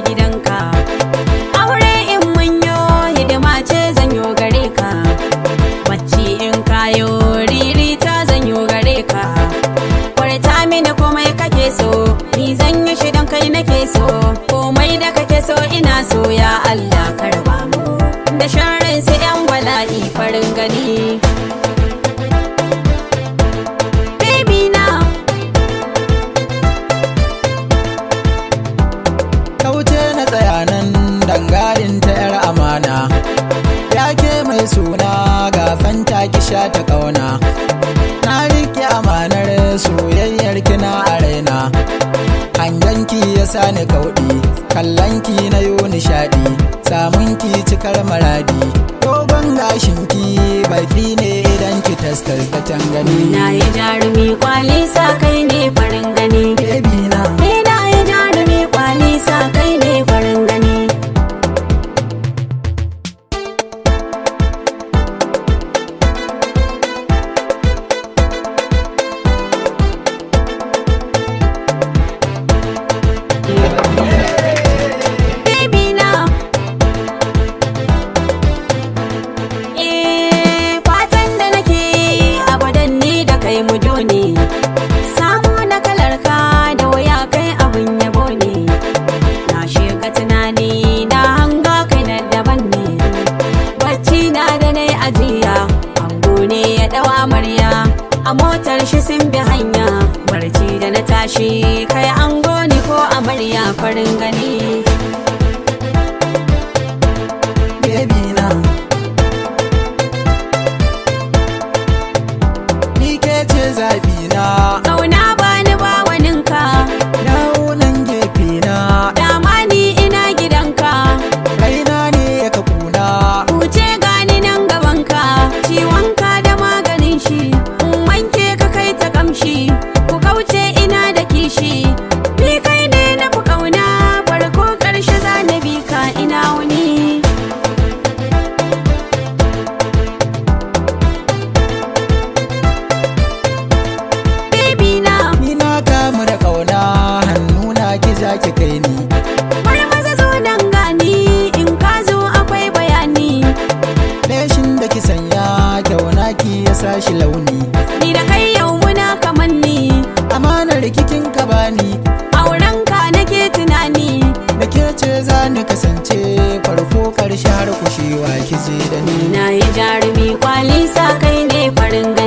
gidanka. Aure in mun yo hidima ce zan yo gare ka. Bacci in kayo riri ta zan yo gare ka. Kwarta mini komai kake so, ni zan yi shi don kai nake so. Komai da kake so ina so ya Allah karba mu. Da sharrin su 'yan bala'i farin gani. Dangarin ta 'yar amana, ya ke mai suna ga fanta ki sha ta kauna. Na riƙe amanar soyayyar kina a raina, hanganki ya sani kauɗi, kallonki na yo nishaɗi, samunki cikar maradi. Dogon gashinki baki ne idan ki tastas da tangani. Na yi jarumi kwali sa kai ne farin gani. Baby na yi jarumi kwali sa kai ne farin gani. A motar shi sun bi hanya, barci da na tashi kai an goni ko amarya farin gani. Baby na ni ke ce zabi na, kauna bani ba waninka, dawo nan gefe na. dama ni ina gidanka, raina ne ya ka kuna. kuce gani nan gabanka, ciwonka da maganin shi. Ku kauce ina da kishi, ni kai ne na fi kauna, farko karshe za na bi ka ina wuni. Baby na Ni na kamu da kauna, hannuna ki za ki kai ni. maza zo nan gani, in ka zo akwai bayani. Leshin da ki sanya kyauna ki ya sashi launi. Ni da kai yau muna kamanni, Amanar kikin ka bani, auren ka nake tunani. da ke ce za ni kasance farko karshe har kushewa ki je da ni. Na yi jarumi kwali sa kai ne farin gani.